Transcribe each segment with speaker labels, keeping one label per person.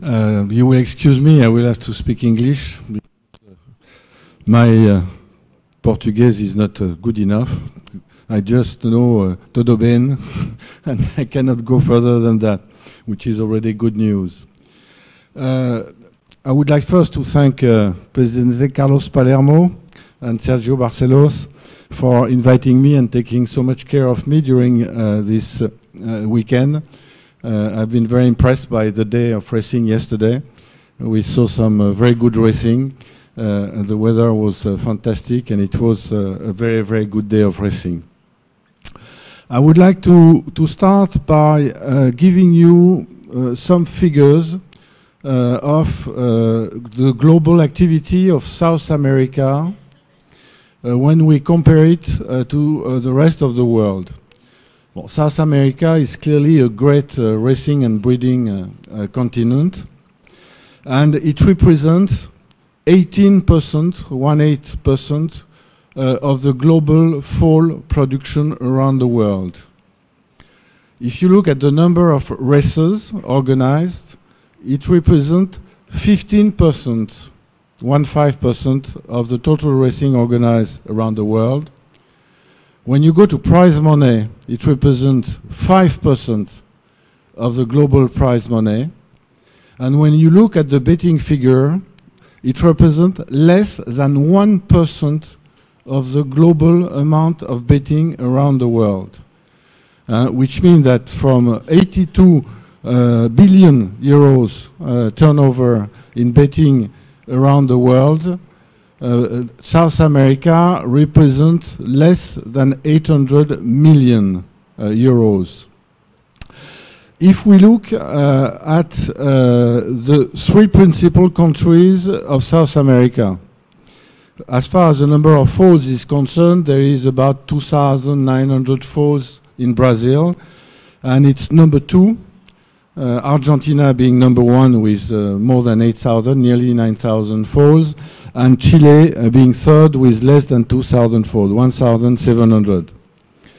Speaker 1: You will excuse me, I will have to speak English. My Portuguese is not good enough. I just know todo bem, and I cannot go further than that, which is already good news. I would like first to thank President Carlos Palermo and Sergio Barcelos for inviting me and taking so much care of me during this weekend. I've been very impressed by the day of racing yesterday. We saw some very good racing. The weather was fantastic, and it was a very, very good day of racing. I would like to start by giving you some figures of the global activity of South America when we compare it to the rest of the world. Well, South America is clearly a great racing and breeding continent, and it represents 18%, 18% of the global foal production around the world. If you look at the number of races organized, it represents 15%, 15% of the total racing organized around the world. When you go to prize money, it represents 5% of the global prize money. And when you look at the betting figure, it represents less than 1% of the global amount of betting around the world. Which means that from 82 billion euros turnover in betting around the world, South America represents less than 800 million euros. If we look at the three principal countries of South America, as far as the number of foals is concerned, there is about 2,900 foals in Brazil, and it's number 2. Argentina being number 1 with more than 8,000, nearly 9,000 foals, and Chile being third with less than 2,000 foals, 1,700.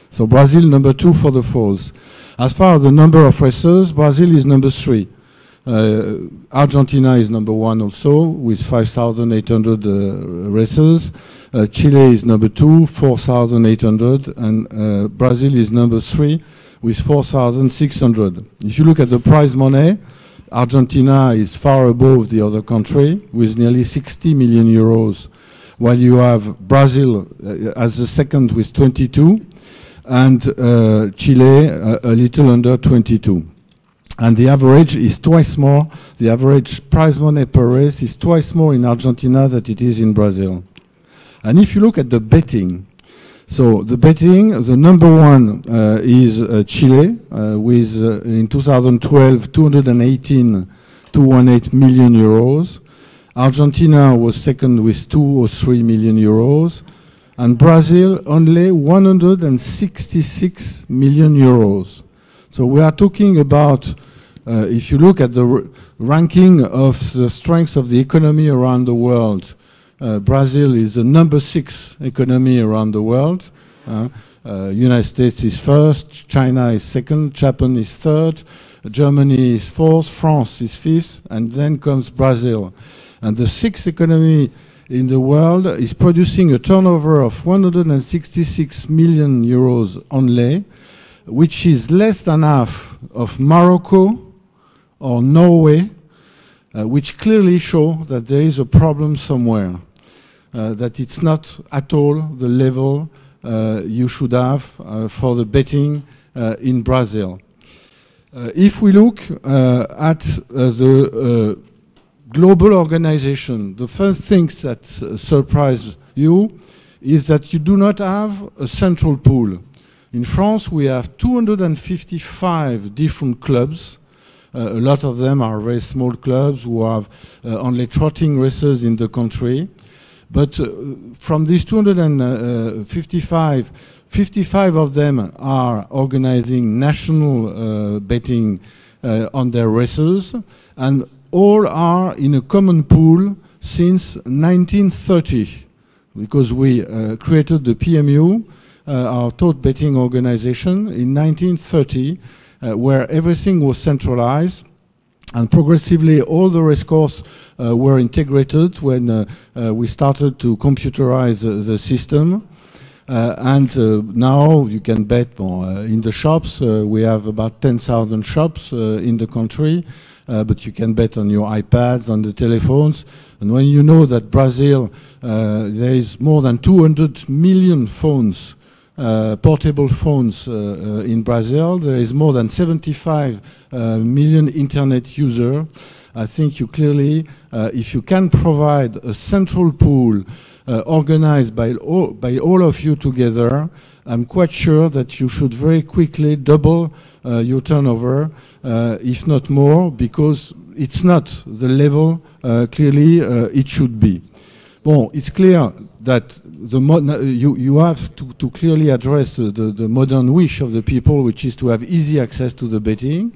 Speaker 1: So Brazil number 2 for the foals. As far as the number of racers, Brazil is number 3. Argentina is number 1 also with 5,800 racers. Chile is number 2, 4,800, and Brazil is number 3 with 4,600. If you look at the prize money, Argentina is far above the other country with nearly 60 million euros, while you have Brazil as the second with 22, and Chile a little under 22. And the average is twice more, the average prize money per race is twice more in Argentina than it is in Brazil. And if you look at the betting, so the betting, the number 1 is Chile with in 2012 218 million euros. Argentina was second with 2 or 3 million euros, and Brazil only 166 million euros. So we are talking about, if you look at the ranking of the strengths of the economy around the world, Brazil is the number 6 economy around the world. United States is first, China is second, Japan is third, Germany is fourth, France is fifth, and then comes Brazil. And the 6th economy in the world is producing a turnover of 166 million euros only, which is less than half of Morocco or Norway, which clearly show that there is a problem somewhere, that it's not at all the level you should have for the betting in Brazil. If we look at the global organization, the first things that surprise you is that you do not have a central pool. In France, we have 255 different clubs. A lot of them are very small clubs who have only trotting races in the country. But from these 255, 55 of them are organizing national betting on their races, and all are in a common pool since 1930, because we created the PMU, our tote betting organization, in 1930, where everything was centralized. And progressively, all the race courses were integrated when we started to computerize the system. Now you can bet in the shops. We have about 10,000 shops in the country, but you can bet on your iPads, on the telephones. And when you know that Brazil, there is more than 200 million phones, portable phones in Brazil, there is more than 75 million internet users. I think you clearly, if you can provide a central pool organized by all of you together, I'm quite sure that you should very quickly double your turnover, if not more, because it's not the level clearly it should be. Well, it's clear that you have to clearly address the modern wish of the people, which is to have easy access to the betting.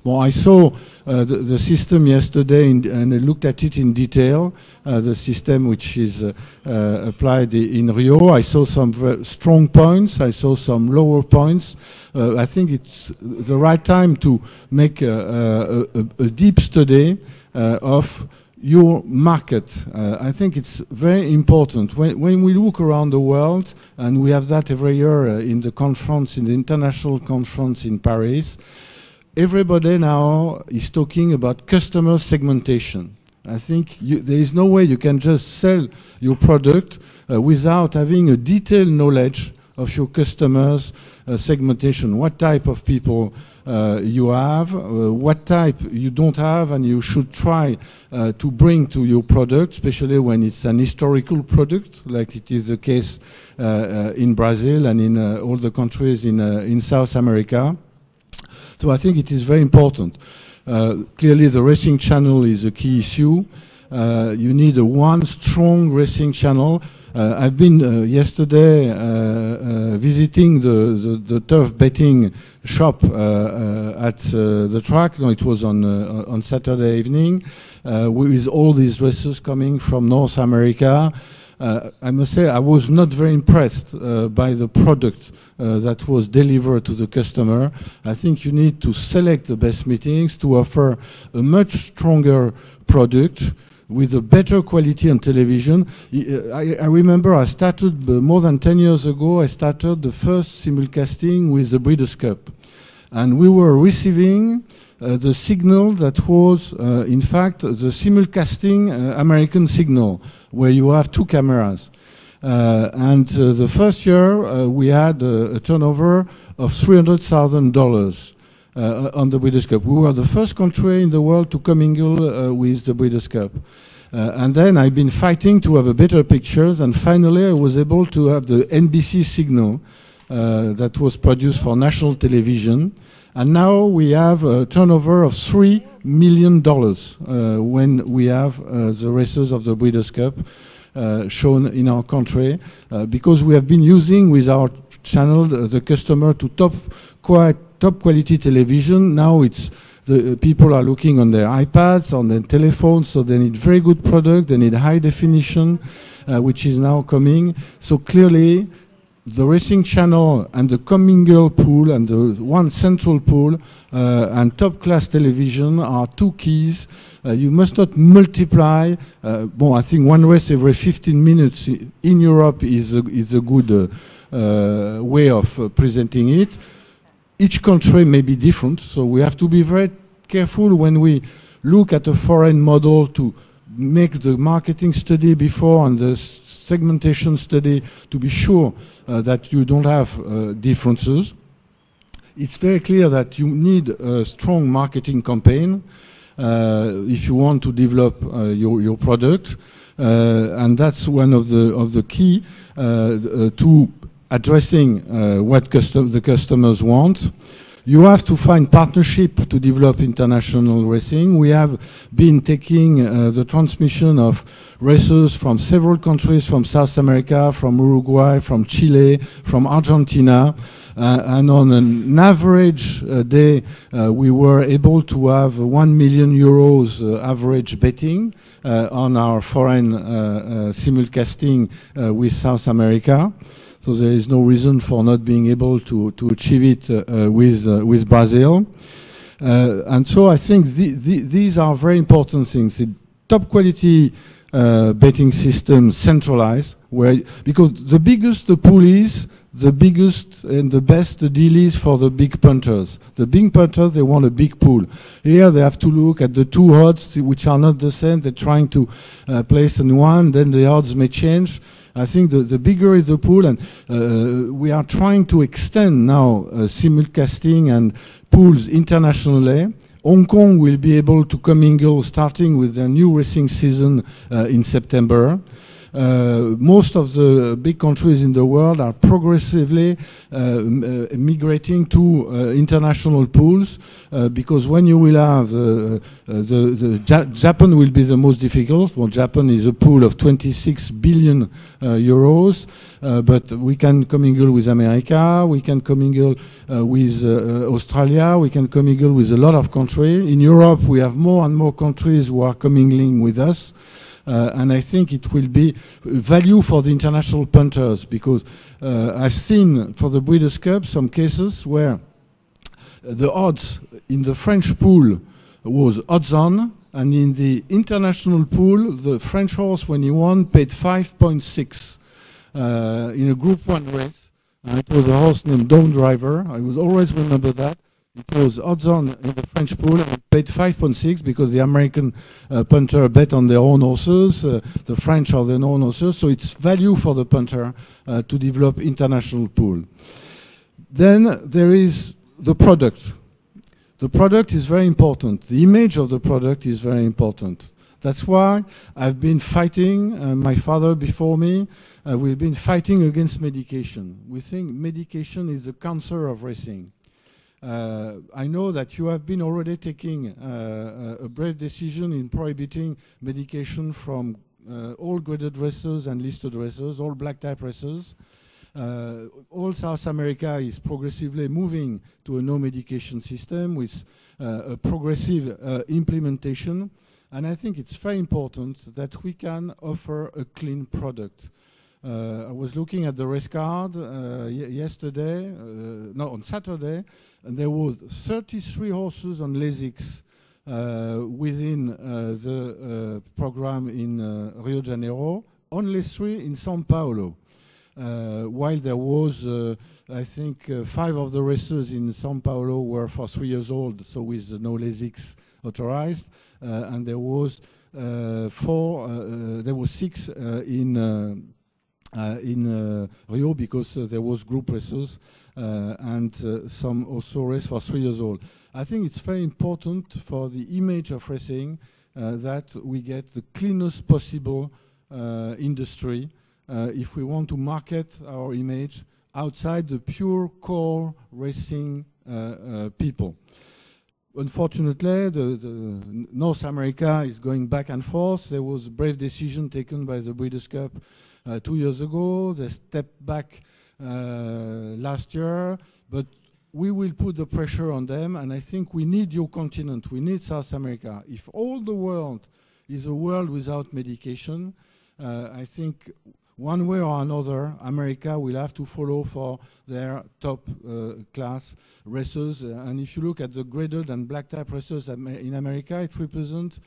Speaker 1: Well, I saw the system yesterday and I looked at it in detail, the system which is applied in Rio. I saw some very strong points, I saw some lower points. I think it's the right time to make a deep study of your market. I think it's very important. When we look around the world, and we have that every year in the conference, in the international conference in Paris, everybody now is talking about customer segmentation. I think there is no way you can just sell your product without having a detailed knowledge of your customers' segmentation. What type of people you have, what type you don't have, and you should try to bring to your product, especially when it's an historical product, like it is the case in Brazil and in all the countries in South America. So I think it is very important. Clearly the racing channel is a key issue. You need one strong racing channel. I've been yesterday visiting the turf betting shop at the track. No, it was on Saturday evening with all these races coming from North America. I must say I was not very impressed by the product that was delivered to the customer. I think you need to select the best meetings to offer a much stronger product with a better quality on television. I remember I started more than 10 years ago, I started the first simulcasting with the Breeders' Cup. And we were receiving the signal that was, in fact, the simulcasting American signal, where you have two cameras. The first year, we had a turnover of $300,000 on the Breeders' Cup. We were the first country in the world to commingle with the Breeders' Cup. And then I've been fighting to have a better pictures, and finally I was able to have the NBC signal that was produced for national television. And now we have a turnover of $3 million when we have the races of the Breeders' Cup shown in our country, because we have been using with our channel the customer to top quality television. Now it's the people are looking on their iPads, on their telephones, so they need very good product, they need high definition, which is now coming. So clearly the racing channel and the commingle pool and the one central pool and top class television are two keys. You must not multiply. I think one race every 15 minutes in Europe is a good way of presenting it. Each country may be different, so we have to be very careful when we look at a foreign model to make the marketing study before and the segmentation study to be sure that you don't have differences. It's very clear that you need a strong marketing campaign if you want to develop your product, and that's one of the key to addressing what the customers want. You have to find partnership to develop international racing. We have been taking the transmission of races from several countries, from South America, from Uruguay, from Chile, from Argentina, and on an average day we were able to have 1 million euros average betting on our foreign simulcasting with South America. So there is no reason for not being able to achieve it with Brazil. And so I think these are very important things. The top quality betting system centralized, because the biggest the pool is, the biggest and the best the deal is for the big punters. The big punters, they want a big pool. Here they have to look at the two odds, which are not the same. They're trying to place on one, then the odds may change. I think the bigger is the pool, and we are trying to extend now simulcasting and pools internationally. Hong Kong will be able to commingle starting with their new racing season in September. Most of the big countries in the world are progressively migrating to international pools because when you will have Japan will be the most difficult. Well, Japan is a pool of 26 billion euros, but we can commingle with America, we can commingle with Australia, we can commingle with a lot of countries. In Europe, we have more and more countries who are commingling with us. And I think it will be value for the international punters, because I've seen for the Breeders' Cup some cases where the odds in the French pool was odds on, and in the international pool, the French horse, when he won, paid 5.6 in a Group 1 race. It was a horse named Dawn Driver. I will always remember that. It was odds on in the French pool, and it paid 5.6 because the American punter bet on their own horses, the French are their own horses, so it's value for the punter to develop international pool. Then there is the product. The product is very important. The image of the product is very important. That's why I've been fighting, my father before me, we've been fighting against medication. We think medication is the cancer of racing. I know that you have been already taking a brave decision in prohibiting medication from all graded racers and listed racers, all black type racers. All South America is progressively moving to a no medication system with a progressive implementation. And I think it's very important that we can offer a clean product. I was looking at the race card yesterday, no, on Saturday, and there was 33 horses on Lasix within the program in Rio de Janeiro, only 3 in São Paulo. While there was, I think, 5 of the races in São Paulo were for 3 years old, so with no Lasix authorized, and there was 6 in Rio because there was group races and some also race for 3 years old. I think it's very important for the image of racing that we get the cleanest possible industry if we want to market our image outside the pure core racing people. Unfortunately, the North America is going back and forth. There was a brave decision taken by the Breeders' Cup 2 years ago. They stepped back last year, but we will put the pressure on them, and I think we need your continent, we need South America. If all the world is a world without medication, I think one way or another, America will have to follow for their top class races. And if you look at the graded and black type races in America, it represents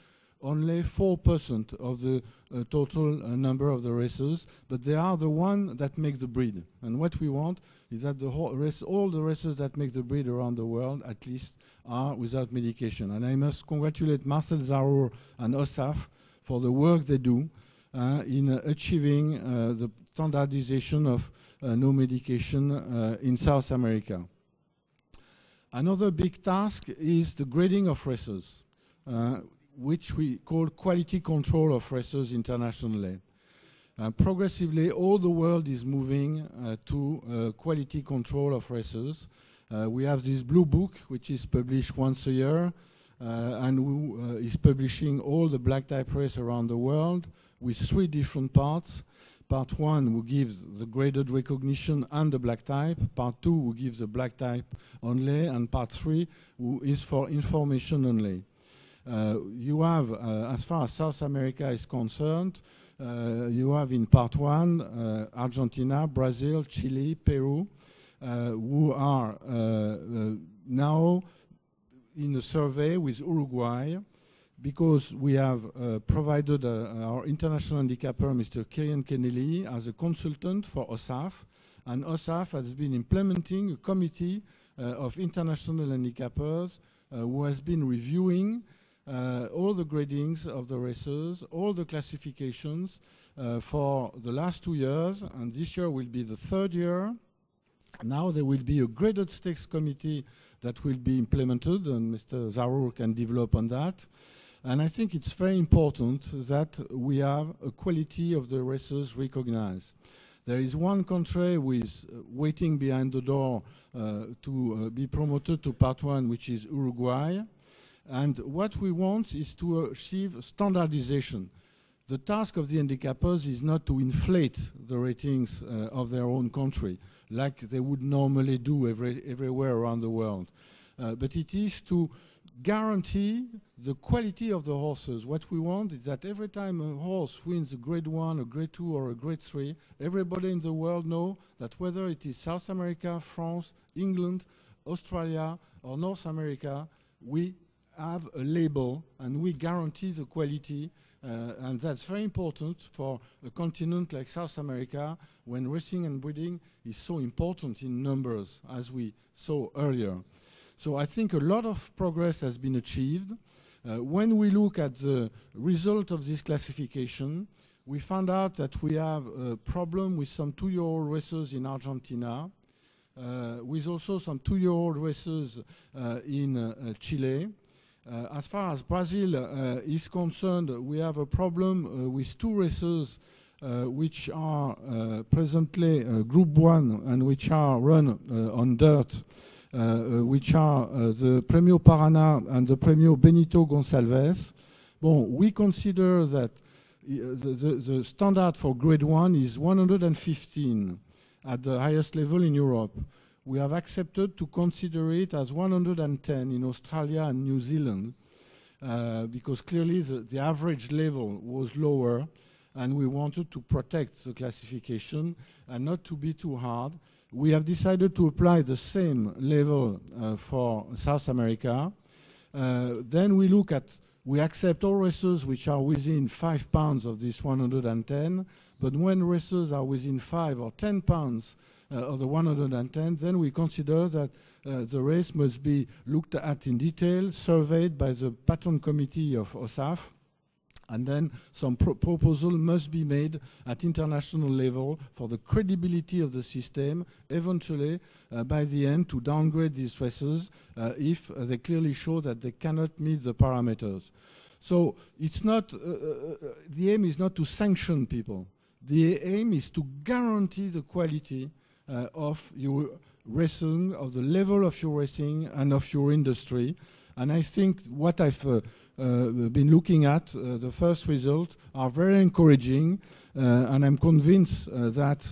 Speaker 1: only 4% of the total number of the races, but they are the one that make the breed. And what we want is that all the races that make the breed around the world, at least, are without medication. And I must congratulate Marcel Zarur and OSAF for the work they do in achieving the standardization of no medication in South America. Another big task is the grading of races, which we call quality control of races internationally. Progressively, all the world is moving to quality control of races. We have this blue book, which is published once a year, and who is publishing all the black type race around the world with 3 different parts. Part 1, who gives the graded recognition and the black type. Part 2, who gives the black type only. And Part 3, who is for information only. You have, as far as South America is concerned, you have in Part 1, Argentina, Brazil, Chile, Peru, who are now in a survey with Uruguay, because we have provided our international handicapper, Mr. Kirian Kennelly, as a consultant for OSAF, and OSAF has been implementing a committee of international handicappers who has been reviewing all the gradings of the races, all the classifications for the last 2 years, and this year will be the 3rd year. Now there will be a graded stakes committee that will be implemented, and Mr. Zarour can develop on that. And I think it's very important that we have a quality of the races recognized. There is one country who is waiting behind the door to be promoted to Part 1, which is Uruguay. And what we want is to achieve standardization. The task of the handicappers is not to inflate the ratings of their own country, like they would normally do everywhere around the world. But it is to guarantee the quality of the horses. What we want is that every time a horse wins a grade 1, a grade 2, or a grade 3, everybody in the world know that whether it is South America, France, England, Australia, or North America, we have a label and we guarantee the quality. And that's very important for a continent like South America, when racing and breeding is so important in numbers, as we saw earlier. So I think a lot of progress has been achieved. When we look at the result of this classification, we found out that we have a problem with some 2-year-old races in Argentina, with also some 2-year-old races in Chile. As far as Brazil is concerned, we have a problem with 2 races which are presently Group 1 and which are run on dirt, which are the Premio Paraná and the Premio Benito Gonçalves. Bon, we consider that the standard for grade 1 is 115 at the highest level in Europe. We have accepted to consider it as 110 in Australia and New Zealand because clearly the average level was lower, and we wanted to protect the classification and not to be too hard. We have decided to apply the same level for South America. Then we accept all races which are within 5 pounds of this 110, but when races are within 5 or 10 pounds of the 110, then we consider that the race must be looked at in detail, surveyed by the pattern committee of OSAF, and then some proposal must be made at international level for the credibility of the system, eventually by the end to downgrade these races if they clearly show that they cannot meet the parameters. So it's not, the aim is not to sanction people. The aim is to guarantee the quality of your racing, of the level of your racing and of your industry. And I think what I've been looking at, the first results are very encouraging, and I'm convinced that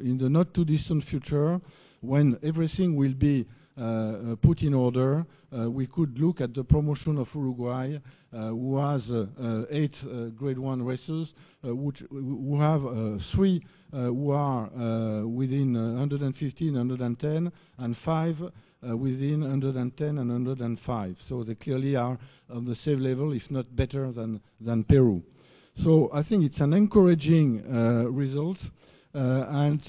Speaker 1: in the not too distant future, when everything will be put in order, we could look at the promotion of Uruguay, who has 8 grade 1 races, who have 3 who are within 115, 110, and 5 within 110 and 105. So they clearly are on the same level, if not better than Peru. So I think it's an encouraging result, and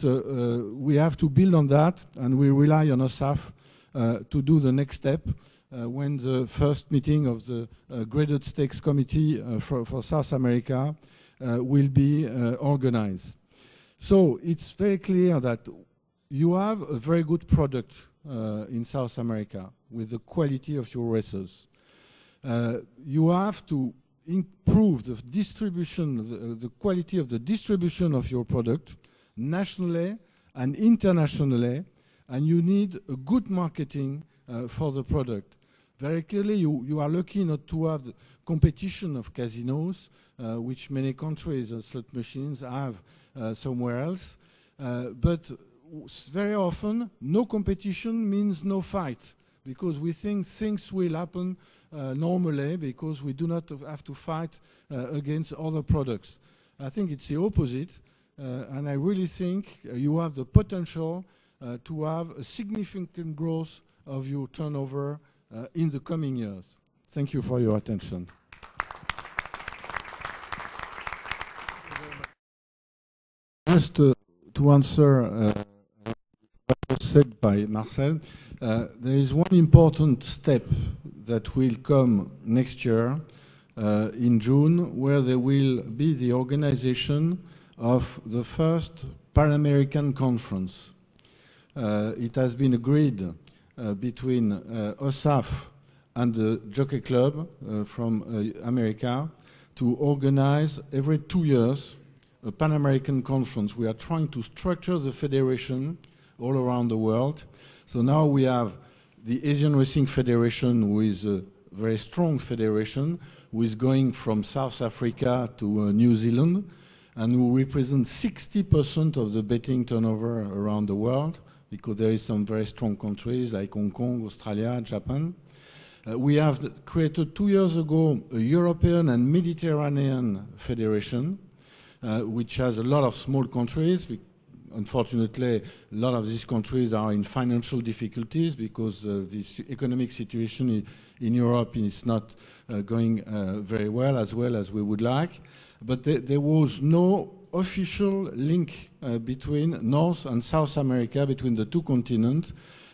Speaker 1: we have to build on that, and we rely on OSAF to do the next step when the first meeting of the graded stakes committee for South America will be organized. So it's very clear that you have a very good product in South America with the quality of your races. You have to improve the distribution, the quality of the distribution of your product nationally and internationally, and you need a good marketing for the product. Very clearly, you are lucky not to have the competition of casinos, which many countries and slot machines have somewhere else. But very often, no competition means no fight, because we think things will happen normally because we do not have to fight against other products. I think it's the opposite, and I really think you have the potential to have a significant growth of your turnover in the coming years. Thank you for your attention. Just to answer what was said by Marcel, there is one important step that will come next year in June, where there will be the organization of the first Pan-American conference. It has been agreed between OSAF and the Jockey Club from America to organize every 2 years a Pan-American conference. We are trying to structure the federation all around the world. So now we have the Asian Racing Federation, who is a very strong federation, who is going from South Africa to New Zealand, and who represents 60% of the betting turnover around the world, because there is some very strong countries like Hong Kong, Australia, Japan. We have created 2 years ago a European and Mediterranean Federation, which has a lot of small countries. Unfortunately, a lot of these countries are in financial difficulties because this economic situation in Europe is not going very well as we would like. But there was no official link between North and South America, between the two continents.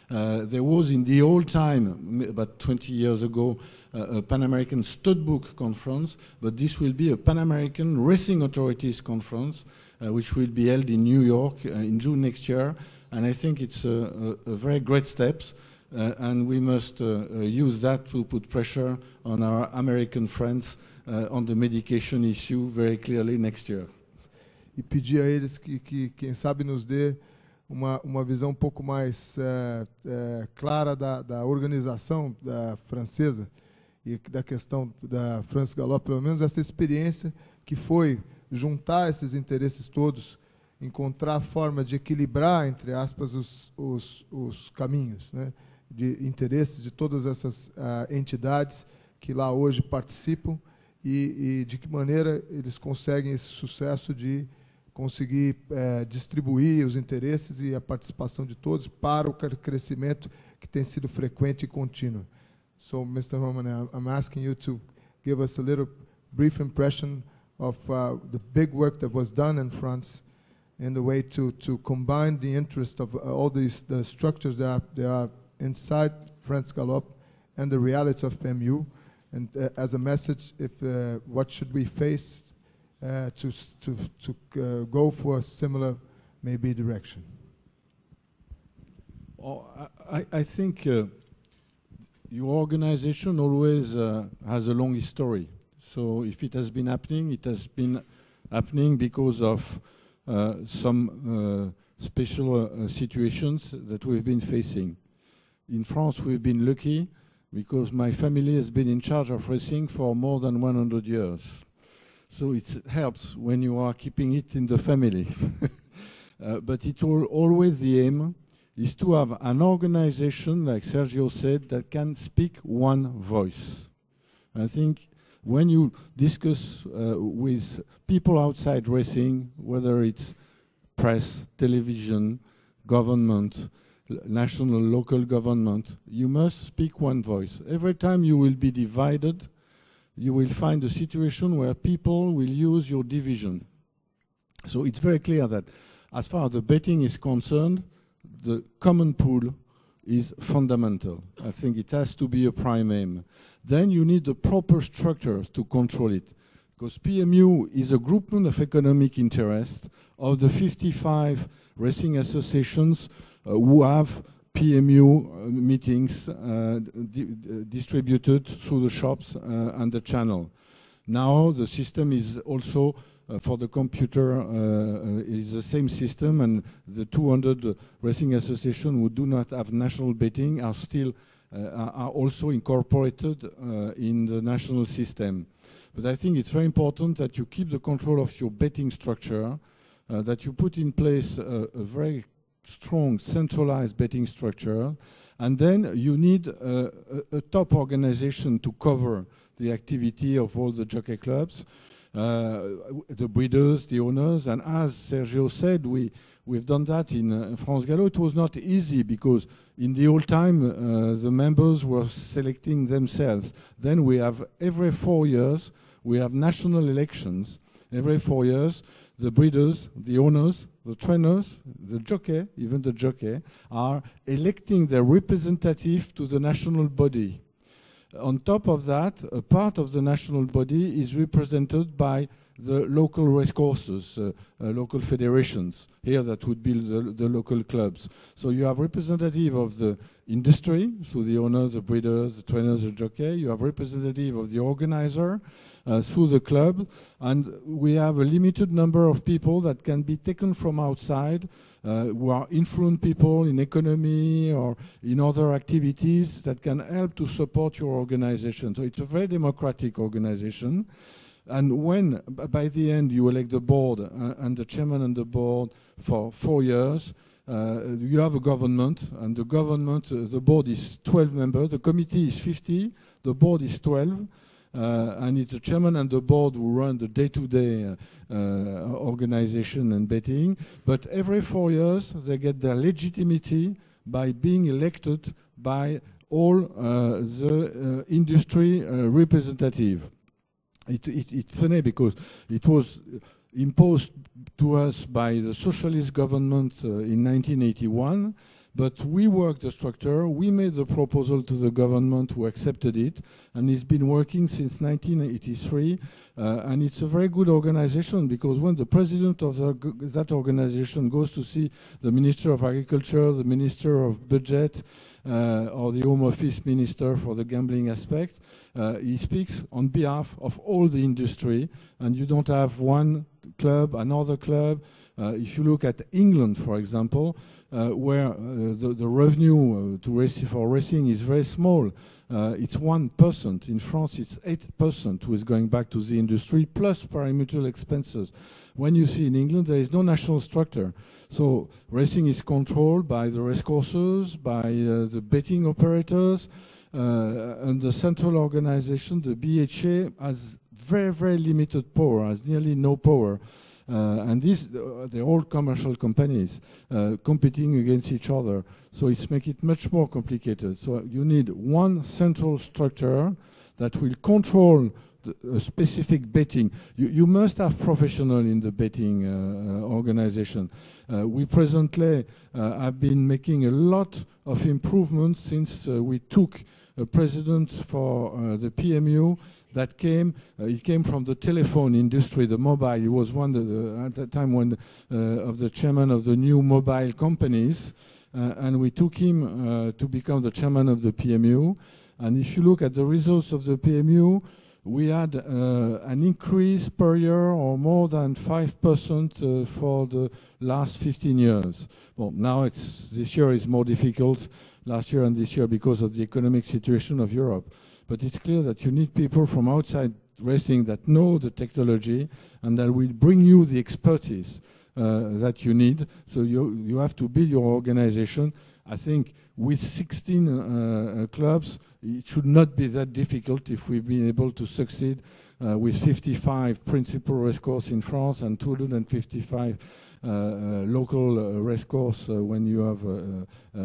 Speaker 1: There was in the old time, about 20 years ago, a Pan-American Studbook Conference, but this will be a Pan-American Racing Authorities Conference, which will be held in New York in June next year. And I think it's a very great step, and we must use that to put pressure on our American friends on the medication issue very clearly next year.
Speaker 2: E pedir a eles que quem sabe, nos dê uma visão um pouco mais clara da organização francesa e da questão da France Galop, pelo menos essa experiência que foi juntar esses interesses todos, encontrar a forma de equilibrar, entre aspas, os caminhos, né, de interesses de todas essas entidades que lá hoje participam e de que maneira eles conseguem esse sucesso de conseguir distribuir os interesses e a participação de todos para o crescimento que tem sido frequente e contínuo. So, Mr. Romanet, I'm asking you to give us a little brief impression of the big work that was done in France in the way to combine the interest of all the structures that are inside France Galop and the reality of PMU, and as a message, what should we face to go for a similar, maybe, direction?
Speaker 1: I think your organization always has a long history. So if it has been happening, it has been happening because of some special situations that we've been facing. In France, we've been lucky because my family has been in charge of racing for more than 100 years. So it helps when you are keeping it in the family. But it always the aim is to have an organization, like Sergio said, that can speak one voice. I think when you discuss with people outside racing, whether it's press, television, government, national, local government, you must speak one voice. Every time you will be divided, you will find a situation where people will use your division. So it's very clear that as far as the betting is concerned, the common pool is fundamental. I think it has to be a prime aim. Then you need the proper structures to control it, because PMU is a groupment of economic interest of the 55 racing associations who have PMU meetings distributed through the shops and the channel. Now the system is also for the computer is the same system, and the 200 racing associations who do not have national betting are still are also incorporated in the national system. But I think it's very important that you keep the control of your betting structure, that you put in place a very strong centralized betting structure, and then you need a top organization to cover the activity of all the jockey clubs, the breeders, the owners, and as Sergio said, we We've done that in France Gallo. It was not easy because in the old time, the members were selecting themselves. Then we have, every 4 years, we have national elections. Every 4 years, the breeders, the owners, the trainers, the jockey, even the jockey, are electing their representative to the national body. On top of that, a part of the national body is represented by the local racecourses, local federations. Here that would be the local clubs. So you have representative of the industry, so the owners, the breeders, the trainers, the jockey. You have representative of the organizer through the club. And we have a limited number of people that can be taken from outside, who are influent people in economy or in other activities that can help to support your organization. So it's a very democratic organization. And when, by the end, you elect the board and the chairman and the board for 4 years, you have a government, and the government, the board is 12 members, the committee is 50, the board is 12, and it's the chairman and the board who run the day-to-day organization and betting. But every 4 years, they get their legitimacy by being elected by all the industry representative. It's funny because it was imposed to us by the socialist government in 1981, but we worked the structure, we made the proposal to the government who accepted it, and it's been working since 1983, and it's a very good organization because when the president of that organization goes to see the Minister of Agriculture, the Minister of Budget, or the Home Office Minister for the gambling aspect, he speaks on behalf of all the industry, and you don't have one club, another club. If you look at England, for example, where the revenue for racing is very small, it's 1%. In France, it's 8% who is going back to the industry, plus parimutuel expenses. When you see in England, there is no national structure. So racing is controlled by the racecourses, by the betting operators, and the central organization, the BHA, has very, very limited power, has nearly no power. And these, they're all commercial companies competing against each other. So it's make it much more complicated. So you need one central structure that will control the specific betting. You must have professional in the betting organization. We presently have been making a lot of improvements since we took a president for the PMU that came. He came from the telephone industry, the mobile. He was one at the time one of the chairman of the new mobile companies, and we took him to become the chairman of the PMU. And if you look at the results of the PMU, we had an increase per year or more than 5% for the last 15 years. Well, now this year is more difficult, last year and this year, because of the economic situation of Europe. But it's clear that you need people from outside racing that know the technology and that will bring you the expertise that you need. So you have to build your organization. I think with 16 clubs, it should not be that difficult if we've been able to succeed with 55 principal racecourses in France and 255 local racecourses when you have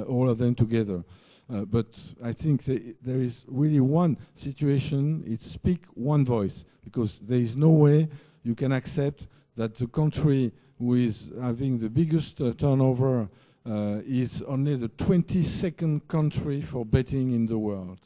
Speaker 1: all of them together. But I think there is really one situation, it's speak one voice, because there is no way you can accept that the country who is having the biggest turnover is only the 22nd country for betting in the world.